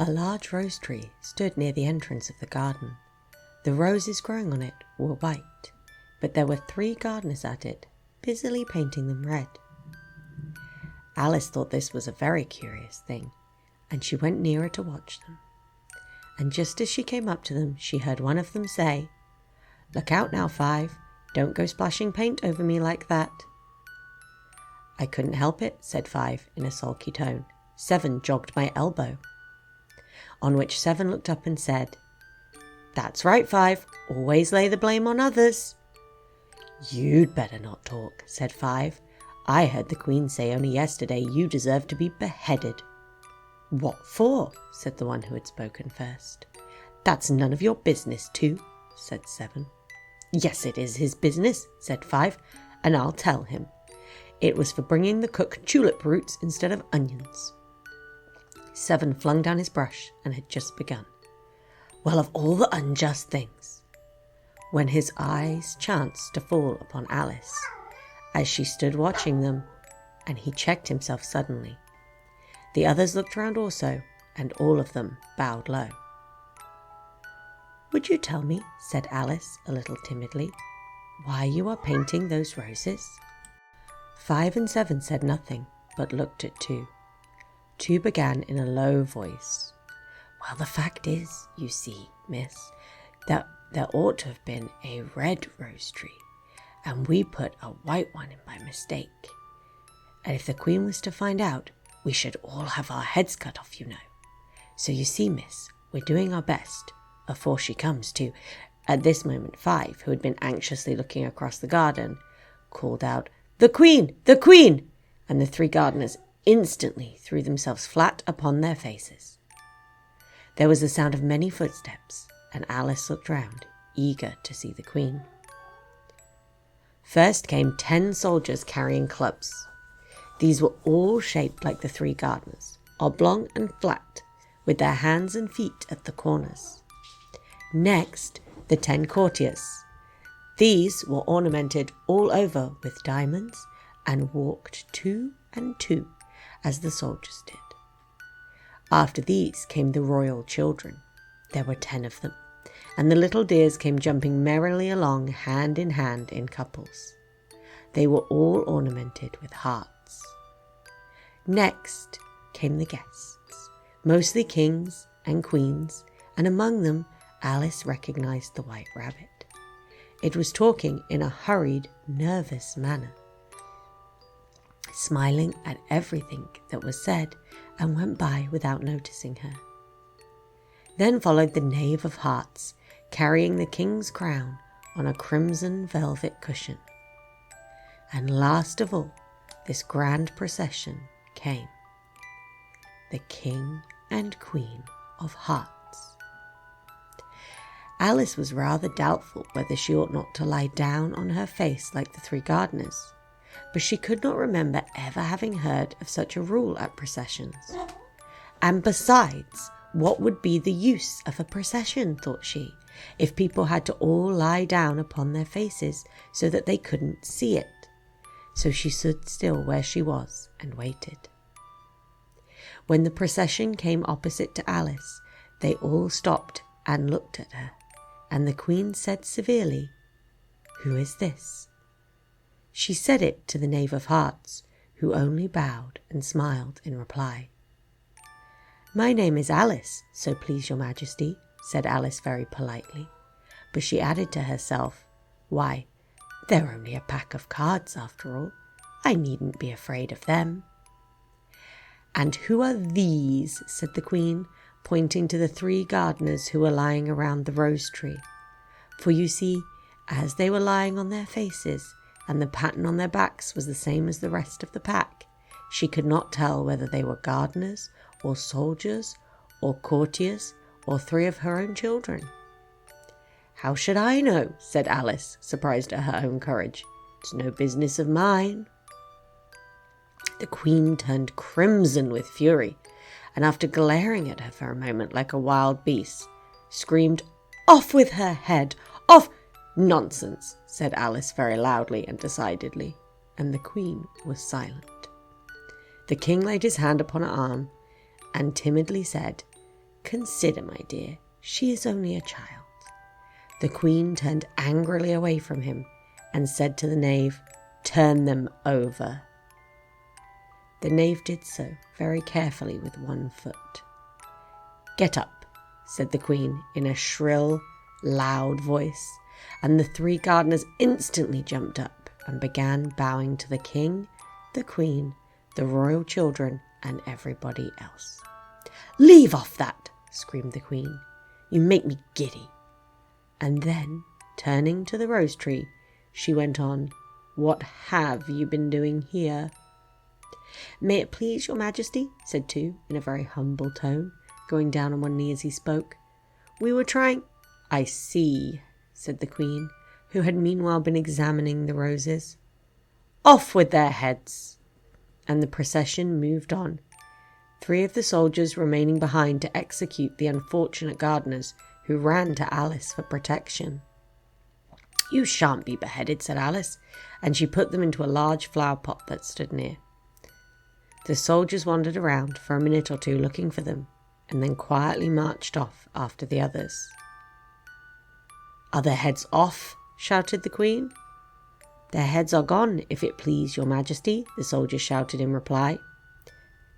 A large rose tree stood near the entrance of the garden. The roses growing on it were white, but there were 3 gardeners at it, busily painting them red. Alice thought this was a very curious thing, and she went nearer to watch them. And just as she came up to them, she heard one of them say, "Look out now, 5. Don't go splashing paint over me like that." "I couldn't help it," said 5 in a sulky tone. "7 jogged my elbow." On which 7 looked up and said, "That's right, 5. Always lay the blame on others." "You'd better not talk," said 5. "I heard the Queen say only yesterday you deserve to be beheaded." "What for?" said the one who had spoken first. "That's none of your business, 2, said 7. "Yes, it is his business," said 5, "and I'll tell him. It was for bringing the cook tulip roots instead of onions." 7 flung down his brush and had just begun. "Well, of all the unjust things," when his eyes chanced to fall upon Alice, as she stood watching them, and he checked himself suddenly. The others looked round also, and all of them bowed low. "Would you tell me," said Alice a little timidly, "why you are painting those roses?" 5 and 7 said nothing, but looked at 2. 2 began in a low voice. "Well, the fact is, you see, miss, that there ought to have been a red rose tree, and we put a white one in by mistake. And if the Queen was to find out, we should all have our heads cut off, you know. So you see, miss, we're doing our best, afore she comes to—" At this moment 5, who had been anxiously looking across the garden, called out, "The Queen! The Queen!" and the 3 gardeners instantly threw themselves flat upon their faces. There was the sound of many footsteps, and Alice looked round, eager to see the Queen. First came 10 soldiers carrying clubs. These were all shaped like the 3 gardeners, oblong and flat, with their hands and feet at the corners. Next, the 10 courtiers. These were ornamented all over with diamonds and walked 2 and 2, as the soldiers did. After these came the royal children. There were 10 of them, and the little dears came jumping merrily along hand in couples. They were all ornamented with hearts. Next came the guests, mostly kings and queens, and among them Alice recognized the White Rabbit. It was talking in a hurried, nervous manner, smiling at everything that was said, and went by without noticing her. Then followed the Knave of Hearts, carrying the king's crown on a crimson velvet cushion. And last of all, this grand procession came, the King and Queen of Hearts. Alice was rather doubtful whether she ought not to lie down on her face like the 3 gardeners, but she could not remember ever having heard of such a rule at processions. And besides, what would be the use of a procession, thought she, if people had to all lie down upon their faces so that they couldn't see it? So she stood still where she was and waited. When the procession came opposite to Alice, they all stopped and looked at her, and the Queen said severely, "Who is this?" She said it to the Knave of Hearts, who only bowed and smiled in reply. "My name is Alice, so please your Majesty," said Alice very politely, but she added to herself, "Why, they're only a pack of cards after all. I needn't be afraid of them." "And who are these?" said the Queen, pointing to the 3 gardeners who were lying around the rose tree. For you see, as they were lying on their faces, and the pattern on their backs was the same as the rest of the pack, she could not tell whether they were gardeners, or soldiers, or courtiers, or 3 of her own children. "How should I know?" said Alice, surprised at her own courage. "It's no business of mine." The Queen turned crimson with fury, and after glaring at her for a moment like a wild beast, screamed, "Off with her head! Off!" "Nonsense," said Alice very loudly and decidedly, and the Queen was silent. The King laid his hand upon her arm and timidly said, Consider, my dear, she is only a child." The Queen turned angrily away from him and said to the knave, "Turn them over." The knave did so, very carefully with one foot. "Get up," said the Queen in a shrill, loud voice, and the 3 gardeners instantly jumped up and began bowing to the King, the Queen, the royal children, and everybody else. "Leave off that," screamed the Queen. "You make me giddy." And then, turning to the rose tree, she went on, "What have you been doing here?" "May it please your Majesty," said two, in a very humble tone, going down on one knee as he spoke. "We were trying—" "I see," said the Queen, who had meanwhile been examining the roses. "Off with their heads!" And the procession moved on, 3 of the soldiers remaining behind to execute the unfortunate gardeners, who ran to Alice for protection. "You shan't be beheaded," said Alice, and she put them into a large flower pot that stood near. The soldiers wandered around for a minute or two looking for them, and then quietly marched off after the others. "Are their heads off?" shouted the Queen. "Their heads are gone, if it please your Majesty," the soldiers shouted in reply.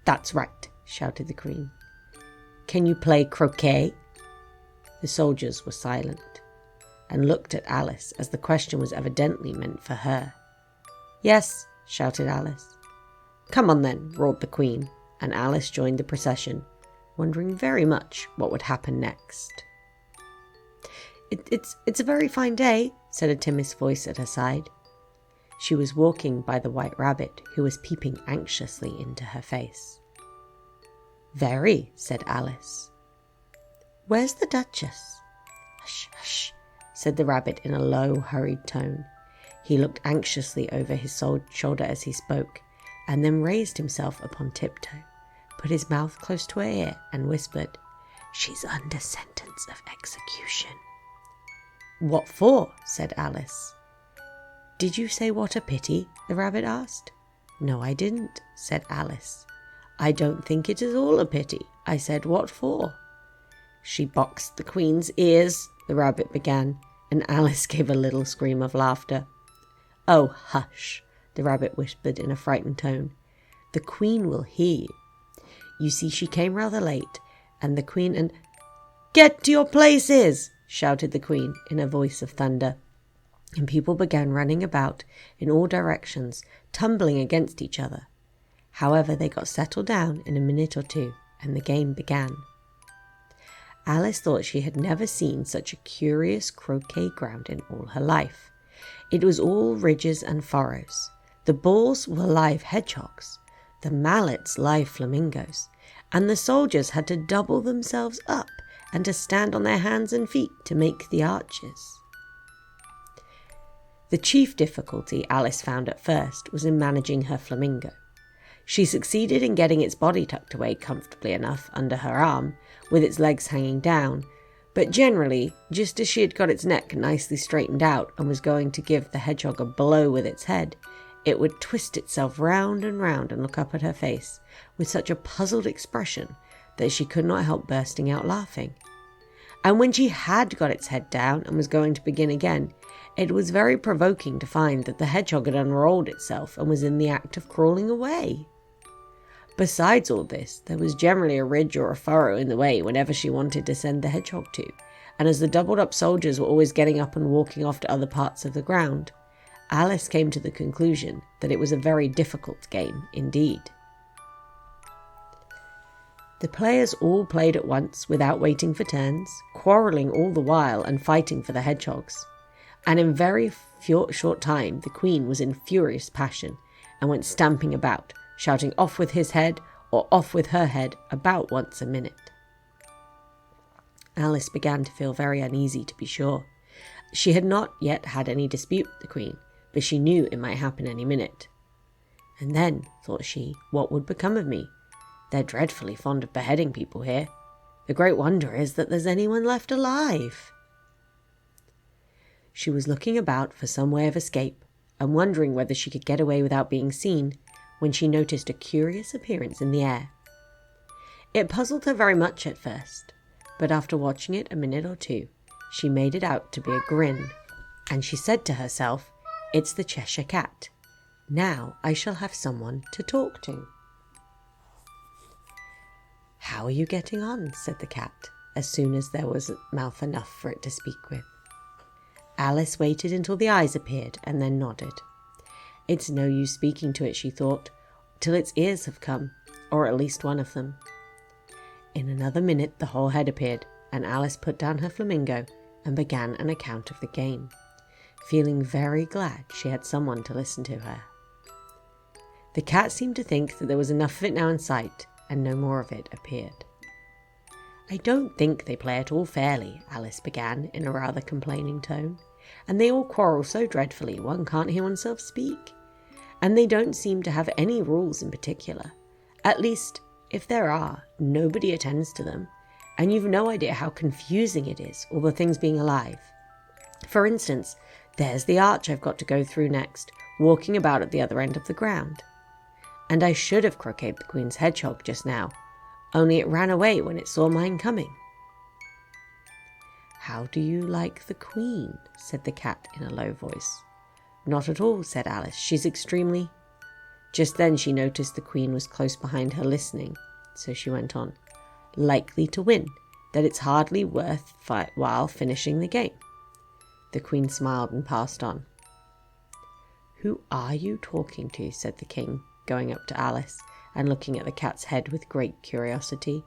"That's right," shouted the Queen. "Can you play croquet?" The soldiers were silent, and looked at Alice, as the question was evidently meant for her. "Yes," shouted Alice. "Come on then," roared the Queen, and Alice joined the procession, wondering very much what would happen next. It's a very fine day," said a timid voice at her side. She was walking by the White Rabbit, who was peeping anxiously into her face. "Very," said Alice. "Where's the Duchess?" "Hush, hush," said the Rabbit in a low, hurried tone. He looked anxiously over his shoulder as he spoke, and then raised himself upon tiptoe, put his mouth close to her ear, and whispered, "She's under sentence of execution." "What for?" said Alice. "Did you say what a pity?" the Rabbit asked. "No, I didn't," said Alice. "I don't think it is all a pity. I said what for." "She boxed the Queen's ears," the Rabbit began, and Alice gave a little scream of laughter. "Oh, hush," the Rabbit whispered in a frightened tone. "The Queen will hear you. You see, she came rather late, and the Queen and—" "Get to your places!" shouted the Queen in a voice of thunder, and people began running about in all directions, tumbling against each other. However, they got settled down in a minute or two, and the game began. Alice thought she had never seen such a curious croquet ground in all her life. It was all ridges and furrows. The balls were live hedgehogs, the mallets live flamingos, and the soldiers had to double themselves up and to stand on their hands and feet to make the arches. The chief difficulty Alice found at first was in managing her flamingo. She succeeded in getting its body tucked away comfortably enough under her arm, with its legs hanging down, but generally, just as she had got its neck nicely straightened out and was going to give the hedgehog a blow with its head, it would twist itself round and look up at her face with such a puzzled expression that she could not help bursting out laughing. And when she had got its head down and was going to begin again, it was very provoking to find that the hedgehog had unrolled itself and was in the act of crawling away. Besides all this, there was generally a ridge or a furrow in the way whenever she wanted to send the hedgehog to, and as the doubled-up soldiers were always getting up and walking off to other parts of the ground, Alice came to the conclusion that it was a very difficult game indeed. The players all played at once without waiting for turns, quarrelling all the while and fighting for the hedgehogs, and in very short time the Queen was in furious passion and went stamping about, shouting off with his head or off with her head about once a minute. Alice began to feel very uneasy, to be sure. She had not yet had any dispute with the Queen, but she knew it might happen any minute. And then, thought she, what would become of me? They're dreadfully fond of beheading people here. The great wonder is that there's anyone left alive. She was looking about for some way of escape and wondering whether she could get away without being seen, when she noticed a curious appearance in the air. It puzzled her very much at first, but after watching it a minute or two, she made it out to be a grin, and she said to herself, "It's the Cheshire Cat. Now I shall have someone to talk to." "How are you getting on?" said the cat, as soon as there was mouth enough for it to speak with. Alice waited until the eyes appeared and then nodded. It's no use speaking to it, she thought, till its ears have come, or at least one of them. In another minute the whole head appeared, and Alice put down her flamingo and began an account of the game, feeling very glad she had someone to listen to her. The cat seemed to think that there was enough of it now in sight, and no more of it appeared. "I don't think they play at all fairly," Alice began in a rather complaining tone, "and they all quarrel so dreadfully one can't hear oneself speak. And they don't seem to have any rules in particular. At least, if there are, nobody attends to them, and you've no idea how confusing it is, all the things being alive. For instance, there's the arch I've got to go through next, walking about at the other end of the ground. And I should have croqueted the Queen's hedgehog just now, only it ran away when it saw mine coming." "How do you like the Queen?" said the cat in a low voice. "Not at all," said Alice. "She's extremely—" Just then she noticed the Queen was close behind her listening, so she went on, "Likely to win, that it's hardly worth while finishing the game." The Queen smiled and passed on. "Who are you talking to?" said the King, going up to Alice and looking at the cat's head with great curiosity.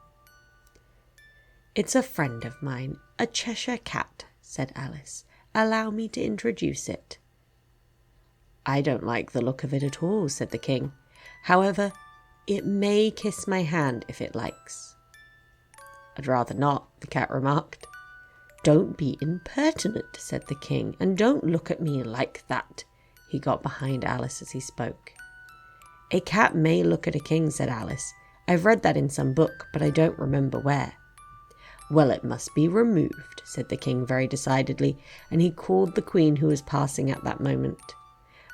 "It's a friend of mine, a Cheshire Cat," said Alice. "Allow me to introduce it." "I don't like the look of it at all," said the King. "However, it may kiss my hand if it likes." "I'd rather not," the cat remarked. "Don't be impertinent," said the King, "and don't look at me like that." He got behind Alice as he spoke. "A cat may look at a king," said Alice. "I've read that in some book, but I don't remember where." "Well, it must be removed," said the King very decidedly, and he called the Queen, who was passing at that moment.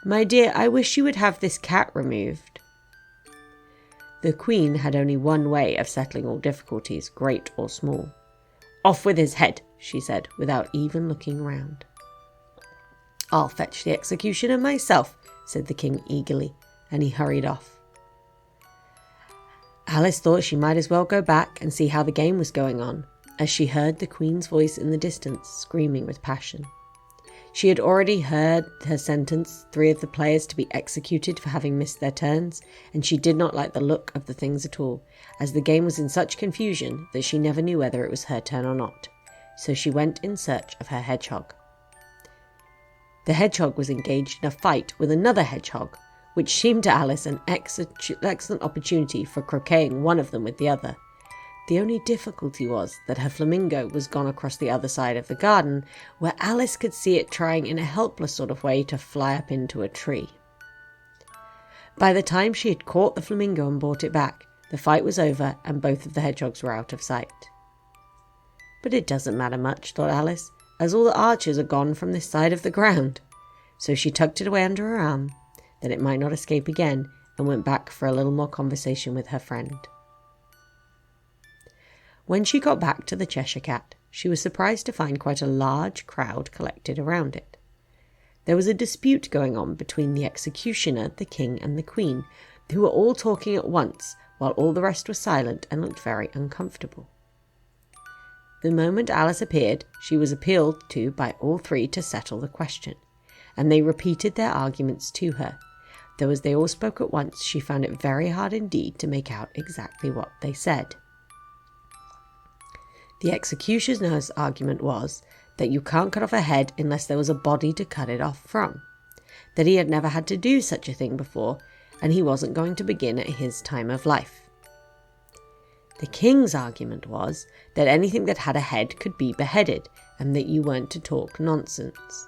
"My dear, I wish you would have this cat removed." The Queen had only one way of settling all difficulties, great or small. "Off with his head," she said, without even looking round. "I'll fetch the executioner myself," said the King eagerly, and he hurried off. Alice thought she might as well go back and see how the game was going on, as she heard the Queen's voice in the distance, screaming with passion. She had already heard her sentence 3 of the players to be executed for having missed their turns, and she did not like the look of the things at all, as the game was in such confusion that she never knew whether it was her turn or not. So she went in search of her hedgehog. The hedgehog was engaged in a fight with another hedgehog, which seemed to Alice an excellent opportunity for croqueting one of them with the other. The only difficulty was that her flamingo was gone across the other side of the garden, where Alice could see it trying in a helpless sort of way to fly up into a tree. By the time she had caught the flamingo and brought it back, the fight was over and both of the hedgehogs were out of sight. "But it doesn't matter much," thought Alice, "as all the archers are gone from this side of the ground." So she tucked it away under her arm, that it might not escape again, and went back for a little more conversation with her friend. When she got back to the Cheshire Cat, she was surprised to find quite a large crowd collected around it. There was a dispute going on between the executioner, the King, and the Queen, who were all talking at once, while all the rest were silent and looked very uncomfortable. The moment Alice appeared, she was appealed to by all 3 to settle the question, and they repeated their arguments to her, though as they all spoke at once, she found it very hard indeed to make out exactly what they said. The executioner's argument was that you can't cut off a head unless there was a body to cut it off from, that he had never had to do such a thing before, and he wasn't going to begin at his time of life. The King's argument was that anything that had a head could be beheaded, and that you weren't to talk nonsense.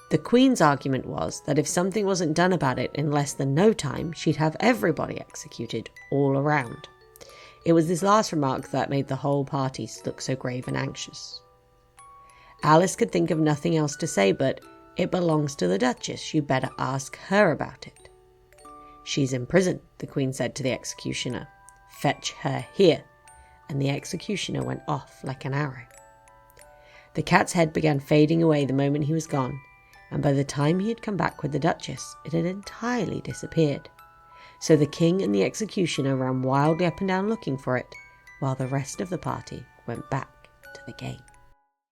The Queen's argument was that if something wasn't done about it in less than no time, she'd have everybody executed all around. It was this last remark that made the whole party look so grave and anxious. Alice could think of nothing else to say but, "It belongs to the Duchess, you better ask her about it." "She's in prison," the Queen said to the executioner. "Fetch her here." and the executioner went off like an arrow. The cat's head began fading away the moment he was gone, and by the time he had come back with the Duchess, it had entirely disappeared. So the king and the executioner ran wildly up and down looking for it, while the rest of the party went back to the game.